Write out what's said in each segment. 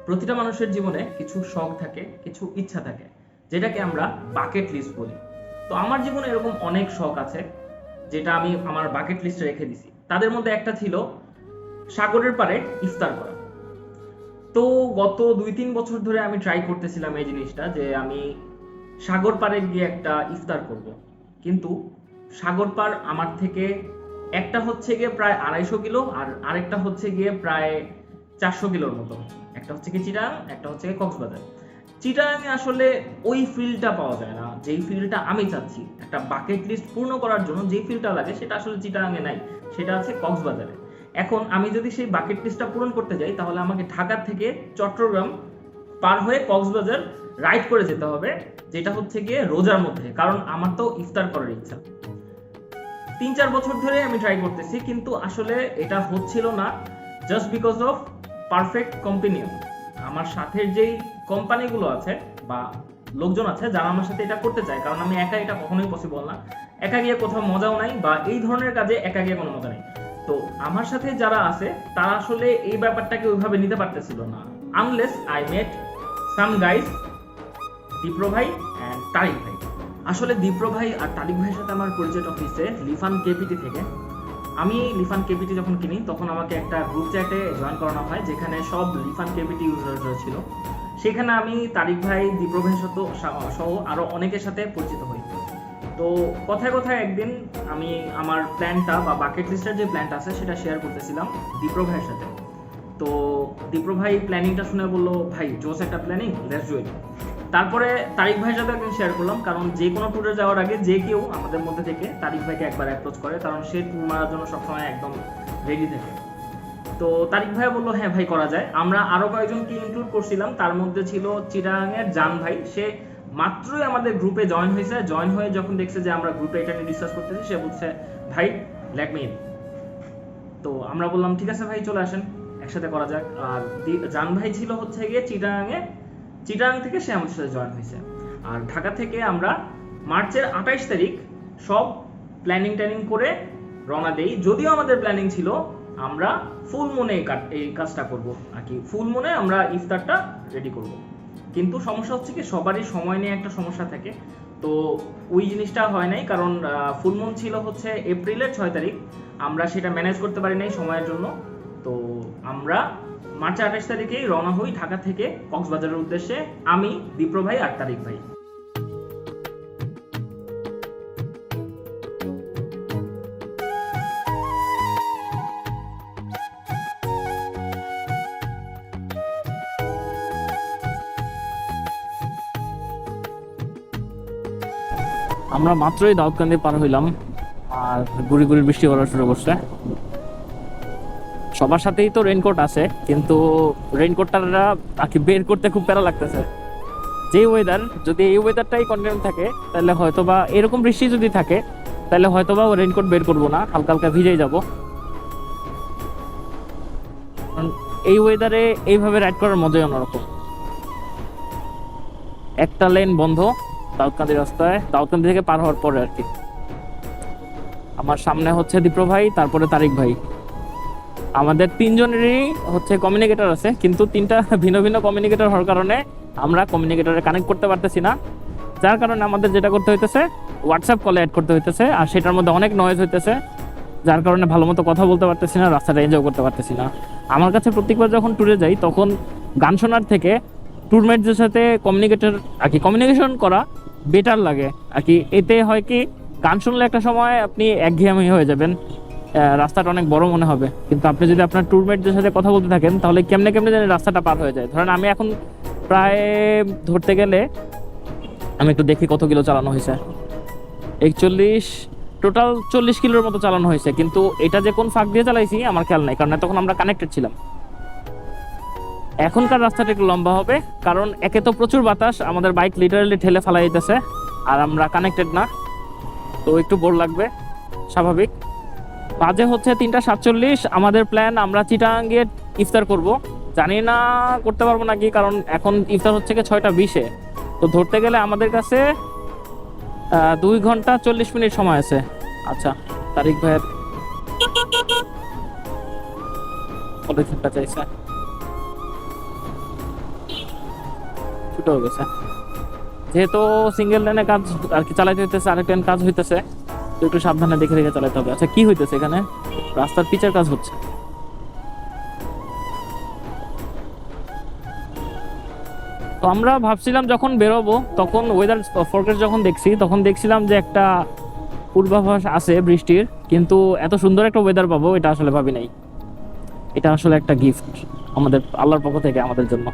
প্রতিটা মানুষের জীবনে কিছু শখ থাকে, কিছু ইচ্ছা থাকে, যেটাকে আমরা বাকেট লিস্ট বলি। তো আমার জীবনে এরকম অনেক শখ আছে যেটা আমি আমার বাকেট লিস্টে রেখে দিছি। তাদের মধ্যে একটা ছিল সাগরের পাড়ে ইফতার করা। তো গত 2-3 বছর ধরে আমি ট্রাই করতেছিলাম এই জিনিসটা, যে আমি সাগর পাড়ে গিয়ে একটা ইফতার করব। কিন্তু সাগর পাড় আমার থেকে একটা হচ্ছে গিয়ে প্রায় 250 কিলো, আর আরেকটা হচ্ছে গিয়ে প্রায় 400 কিলোর মতো। একটা হচ্ছে কি চিটাগাং, একটা হচ্ছে গিয়ে কক্সবাজার। চিটাগাংয়ে আসলে ওই ফিলটা পাওয়া যায় না, যেই ফিলটা আমি চাচ্ছি একটা বাকেট লিস্ট পূর্ণ করার জন্য। যেই ফিলটা লাগে সেটা আসলে চিটাগাংয়ে নাই, সেটা আছে কক্সবাজারে। এখন আমি যদি সেই বাকেট লিস্টটা পূরণ করতে যাই, তাহলে আমাকে ঢাকা থেকে চট্টগ্রাম পার হয়ে কক্সবাজার রাইড করে যেতে হবে, যেটা হচ্ছে গিয়ে রোজার মধ্যে, কারণ আমার তো ইফতার করার ইচ্ছা। 3-4 বছর ধরে আমি ট্রাই করতেছি, কিন্তু আসলে এটা হচ্ছিল না, just because of perfect companion. আমার সাথের যেই কোম্পানিগুলো আছে বা লোকজন আছে যারা আমার সাথে এটা করতে চায়, কারণ আমি একা এটা কখনোই পসিবল না। একা গিয়ে কোথাও মজাও নাই, বা এই ধরনের কাজে একা গিয়ে কোনো মজা নেই। তো আমার সাথে যারা আছে তারা আসলে এই ব্যাপারটাকে ওইভাবে নিতে পারতেছিল না, unless I met some guys, Dipro ভাই অ্যান্ড তারিক ভাই। আসলে দীপ্র ভাই আর তারিক ভাইয়ের সাথে আমার পরিচয় অফিসে লিফান কেপিটি থেকে। আমি লিফান কেপিটি যখন কিনি তখন আমাকে একটা গ্রুপ চ্যাটে জয়েন করানো হয়, যেখানে সব লিফান কেপিটি ইউজাররা ছিল। সেখানে আমি তারিক ভাই, দীপ্র ভাইয়ের সাথে সহ আরো অনেকের সাথে পরিচিত হই। তো কথায় কথায় একদিন আমি আমার প্ল্যানটা বা বাকেট লিস্টের যে প্ল্যানটা আছে সেটা শেয়ার করতেছিলাম দীপ্র ভাইয়ের সাথে। তো দীপ্র ভাই প্ল্যানিংটা শুনে বললো, ভাই জোস একটা প্ল্যানিং, লেটস ডু ইট। তারপরে তারিক ভাইয়ের সাথে একদিন শেয়ার করলাম, কারণ যে কোনো ট্যুরে যাওয়ার আগে যে কেউ আমাদের মধ্যে থেকে তারিক ভাইকে একবার অ্যাপ্রোচ করে, কারণ সে ট্যুর মারার জন্য সবসময় একদম রেডি থাকে। তো তারিক ভাই বললো হ্যাঁ ভাই করা যায়। আমরা আরো কয়েকজনকে ইনক্লুড করছিলাম, তার মধ্যে ছিল চিটাগাংয়ের জান ভাই। সে মাত্রই আমাদের গ্রুপে জয়েন হয়েছে। জয়েন হয়ে যখন দেখছে যে আমরা গ্রুপে এটা নিয়ে ডিসকাস করতেছি, সে বলছে ভাই লেট মি ইন। তো আমরা বললাম ঠিক আছে ভাই চলে আসেন, একসাথে করা যাক। আর জান ভাই ছিল হচ্ছে গিয়ে চিটাগাং থেকে সে আমাদের সাথে জয়েন হয়েছে। আর ঢাকা থেকে আমরা মার্চের 28 তারিখ সব প্ল্যানিং করে রওনা দেই। যদিও আমাদের প্ল্যানিং ছিল আমরা ফুল মুনে এই কাজটা করব আর কি, ফুল মুনে আমরা ইফতারটা রেডি করব। কিন্তু সমস্যা হচ্ছে কি সবারই সময় নিয়ে একটা সমস্যা থাকে, তো ওই জিনিসটা হয় নাই। কারণ ফুল মুন ছিল হচ্ছে এপ্রিলের 6 তারিখ, আমরা সেটা ম্যানেজ করতে পারি নাই সময়ের জন্য। তো আমরা মার্চের 28 তারিখেই রওনা হই ঢাকা থেকে কক্সবাজারের উদ্দেশ্যে, আমি, দীপ্র ভাই আর তারিক ভাই। আমরা মাত্রই দাউদকান্দি পার হইলাম আর গুড়ি গুড়ি বৃষ্টি পড়া শুরু করছে। সবার সাথেই তো রেইনকোট আছে, কিন্তু রেইনকোটটা আর কি বের করতে খুব প্যারা লাগতেছে। যে ওয়েদার, যদি এই ওয়েদারটাই কন্টিনিউ থাকে তাহলে হয়তো বা এরকম বৃষ্টি যদি থাকে তাহলে হয়তো বা রেইনকোট বের করবো না, হালকা হালকা ভিজেই যাব। এই ওয়েদারে এইভাবে রাইড করার মজাই অন্যরকম। একটা লেন বন্ধ দাউদকান্দি রাস্তায়, দাউদকান্দি থেকে পার হওয়ার পরে আর কি। আমার সামনে হচ্ছে দীপ্র ভাই, তারপরে তারিক ভাই। আমাদের তিনজনেরই হচ্ছে কমিউনিকেটর আছে, কিন্তু তিনটা ভিন্ন ভিন্ন কমিউনিকেটর হওয়ার কারণে আমরা কমিউনিকেটরে কানেক্ট করতে পারতেছি না। যার কারণে আমাদের যেটা করতে হইতেছে হোয়াটসঅ্যাপ কলে অ্যাড করতে হইতেছে, আর সেটার মধ্যে অনেক নয়েজ হইতেছে, যার কারণে ভালো মতো কথা বলতে পারতেছি না, রাস্তাটা এনজয় করতে পারতেছি না। আমার কাছে প্রত্যেকবার যখন ট্যুরে যাই তখন গান শোনার থেকে ট্যুরমেটদের সাথে কমিউনিকেশন করা বেটার লাগে আর কি। এতে হয় কি, গান শুনলে একটা সময় আপনি একঘেয়েমি হয়ে যাবেন, রাস্তাটা অনেক বড় মনে হবে। কিন্তু আপনি যদি আপনার ট্যুরমেটদের সাথে কথা বলতে থাকেন তাহলে কেমনে জানি রাস্তাটা পার হয়ে যায়। ধরেন আমি এখন প্রায় ধরতে গেলে, আমি একটু দেখি কত কিলো চালানো হয়েছে, 41, টোটাল 40 কিলোর মতো চালানো হয়েছে। কিন্তু এটা যে কোন ফাঁক দিয়ে চালাইছি আমার খেয়াল নাই, কারণ তখন আমরা কানেক্টেড ছিলাম। এখনকার রাস্তাটা একটু লম্বা হবে, কারণ একে তো প্রচুর বাতাস, আমাদের বাইক লিটারালি ঠেলে ফেলা যেতেছে, আর আমরা কানেক্টেড না, তো একটু বোর লাগবে, স্বাভাবিক। বাজে হচ্ছে 3:47। আমাদের প্ল্যান আমরা চিটাগাং গিয়ে ইফতার করব। জানি না করতে পারবো নাকি, কারণ এখন ইফতার হচ্ছে 6:20-এ। তো ধরতে গেলে আমাদের কাছে 2 ঘন্টা 40 মিনিট সময় আছে। আচ্ছা, তারিক ভাইয়ের পলিথিনটা চাইছে। উল্টো হয়ে গেছে। যেহেতু সিঙ্গেল লেনে কাজ আর কি চালাইতে হইতেছে, আরেক লেন কাজ হইতেছে, তো একটু সাবধানে দেখে দেখে চালাতে হবে। আচ্ছা কি হইতেছে এখানে? রাস্তার পিচের কাজ হচ্ছে। তো আমরা ভাবছিলাম যখন বেরোবো তখন ওয়েদার ফরকাস্ট যখন দেখছি তখন দেখছিলাম যে একটা পূর্বাভাস আছে বৃষ্টির, কিন্তু এত সুন্দর একটা ওয়েদার পাবো এটা আসলে ভাবি নাই। এটা আসলে একটা গিফট আমাদের আল্লাহর পক্ষ থেকে আমাদের জন্য।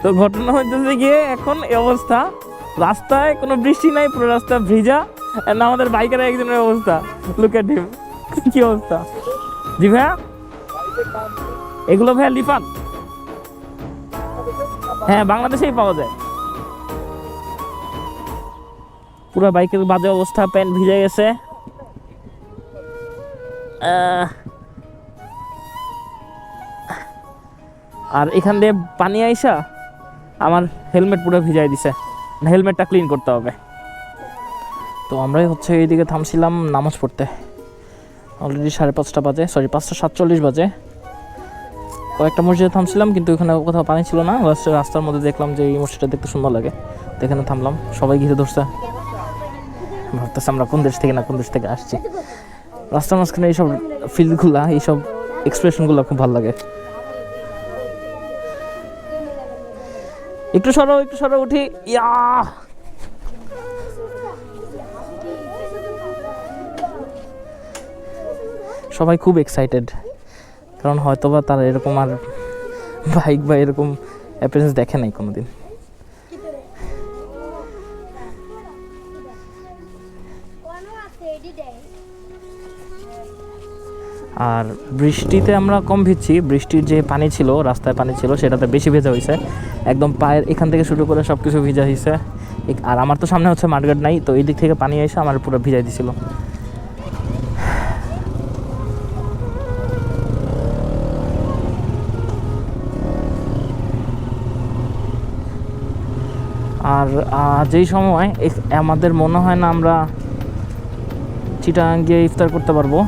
তো ঘটনা হইতেছে গিয়ে এখন এই অবস্থা, রাস্তায় কোনো বৃষ্টি নাই, পুরো রাস্তা ভিজা। আর না আমাদের বাইকের একজনের অবস্থা, লুক এট হিম, কি অবস্থা। জি ভাইয়া, এগুলো ভাইয়া লিফান? হ্যাঁ, বাংলাদেশেই পাওয়া যায়। পুরো বাইকের বাজে অবস্থা, প্যান্ট ভিজে গেছে। আর এখান দিয়ে পানি আইসা আমার হেলমেট পুরো ভিজাই দিছে, হেলমেটটা ক্লিন করতে হবে। তো আমরাই হচ্ছে এইদিকে থামছিলাম নামাজ পড়তে। অলরেডি 5:30 বাজে, সরি 5:47 বাজে। কয়েকটা মসজিদে থামছিলাম কিন্তু এখানে কোথাও পানি ছিল না। রাস্তার মধ্যে দেখলাম যে এই মসজিদটা দেখতে সুন্দর লাগে, তো এখানে থামলাম। সবাই ঘিরে ধরছে, ভাবতেছে আমরা কোন দেশ থেকে না কোন দেশ থেকে আসছি। রাস্তার মাঝখানে এইসব ফিলগুলা, এইসব এক্সপ্রেশনগুলো খুব ভালো লাগে। একটু সরো উঠি। ইয়া, সবাই খুব এক্সাইটেড, কারণ হয়তোবা তারা এরকম আর বাইক বা এরকম অ্যাপিয়ারেন্স দেখে নাই কোনোদিন। আর বৃষ্টিতে আমরা কম ভিজছি, বৃষ্টির যে পানি ছিল, রাস্তায় পানি ছিল, সেটাতে বেশি ভেজা হয়েছে। একদম পায়ের এখান থেকে শুরু করে সব কিছু ভিজা হয়েছে। আর আমার তো সামনে হচ্ছে মাঠঘাট নাই, তো এই দিক থেকে পানি এসে আমার পুরো ভিজাই দিছিল। আর যেই সময় আমাদের মনে হয় না আমরা চিটাগাং গিয়ে ইফতার করতে পারবো,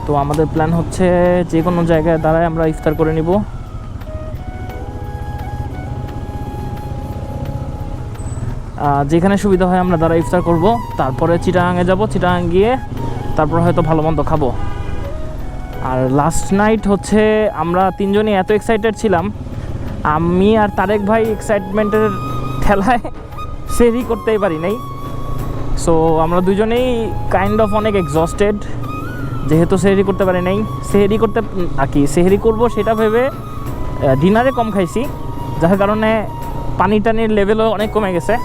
তো আমাদের প্ল্যান হচ্ছে যে কোনো জায়গায় দাঁড়ায় আমরা ইফতার করে নিব। যেখানে সুবিধা হয় আমরা দাঁড়ায় ইফতার করব, তারপরে চিটাগাংয়ে যাব, চিটাগাং গিয়ে তারপর হয়তো ভালো মন্দ খাবো। আর লাস্ট নাইট হচ্ছে আমরা তিনজনই এত এক্সাইটেড ছিলাম, আমি আর তারেক ভাই এক্সাইটমেন্টের ঠেলায় সেহরি করতেই পারি নাই। সো আমরা দুজনেই কাইন্ড অফ অনেক এক্সস্টেড, যেহেতু সেহরি করতে পারি নাই। সেহরি করতে আর কি সেহরি করবো সেটা ভেবে ডিনারে কম খাইছি, যার কারণে পানি টানির লেভেলও অনেক কমে গেছে।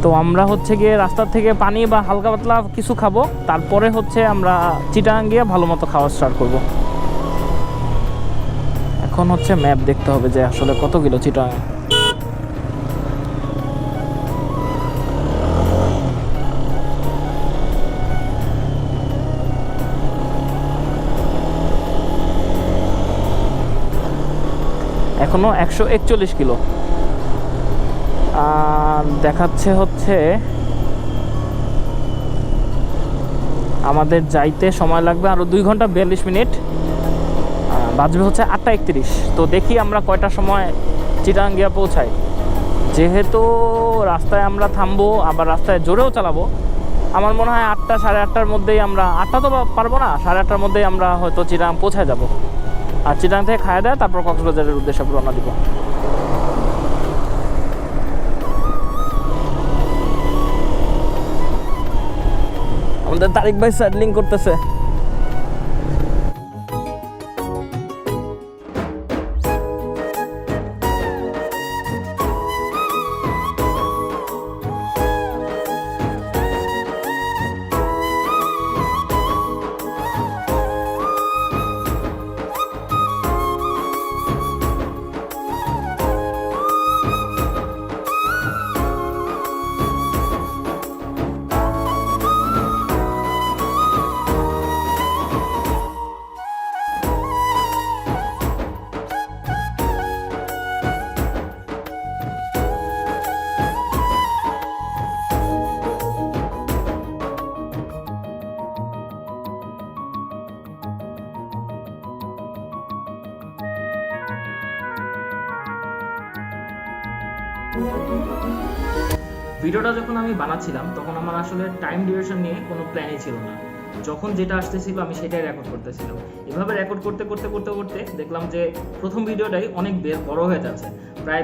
তো আমরা হচ্ছে গিয়ে রাস্তার থেকে পানি বা হালকা পাতলা কিছু খাবো, তারপরে হচ্ছে আমরা চিটাগাং গিয়ে ভালো মতো খাওয়া স্টার্ট করব। এখন হচ্ছে ম্যাপ দেখতে হবে যে আসলে কত কিলো চিটাগাং। এখনো 141 কিলো দেখাচ্ছে। হচ্ছে আমাদের যাইতে সময় লাগবে আরো 2 ঘন্টা 42 মিনিট, বাজবে হচ্ছে 8:31। তো দেখি আমরা কয়টার সময় চিটাগাং গিয়ে পৌঁছাই। যেহেতু রাস্তায় আমরা থামবো, আবার রাস্তায় জোরেও চালাবো, আমার মনে হয় 8টা 8:30টার মধ্যেই আমরা, 8টা তো পারবো না, 8:30টার মধ্যেই আমরা হয়তো চিটাগাং পৌঁছায় যাব। আর চিটাগাং থেকে খাওয়া দেয় তারপর কক্সবাজারের উদ্দেশ্যে রওনা দিব। আমাদের তারিক ভাই স্যাডলিং করতেছে। ভিডিওটা যখন আমি বানাচ্ছিলাম তখন আমার আসলে টাইম ডিউরেশন নিয়ে কোনো প্ল্যানই ছিল না, যখন যেটা আসতেছিল আমি সেটাই রেকর্ড করতেছিলাম। এভাবে রেকর্ড করতে করতে করতে করতে দেখলাম যে প্রথম ভিডিওটাই অনেক বড় হয়ে যাচ্ছে, প্রায়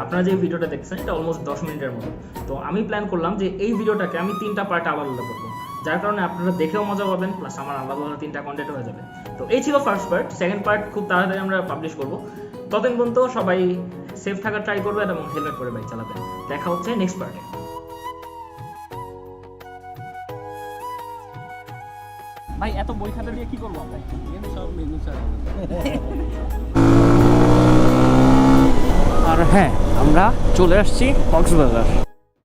আপনারা যে ভিডিওটা দেখছেন এটা অলমোস্ট 10 মিনিটের মতো। তো আমি প্ল্যান করলাম যে এই ভিডিওটাকে আমি 3টা পার্টে আলাদা আলাদা করবো, যার কারণে আপনারা দেখেও মজা পাবেন, প্লাস আমার আলাদা আলাদা 3টা কন্টেন্ট হয়ে যাবে। তো এই ছিল ফার্স্ট পার্ট। সেকেন্ড পার্ট খুব তাড়াতাড়ি আমরা পাবলিশ করবো। ততদিন পর্যন্ত সবাই সেফ থাকার ট্রাই করবেন এবং হেলমেট করে বাইক চালাবেন। দেখা হচ্ছে নেক্সট পার্টে। ভাই এত বই খাতা দিয়ে কি করবো ভাই? সব মেনু আর হ্যাঁ, আমরা চলে আসছি কক্সবাজার।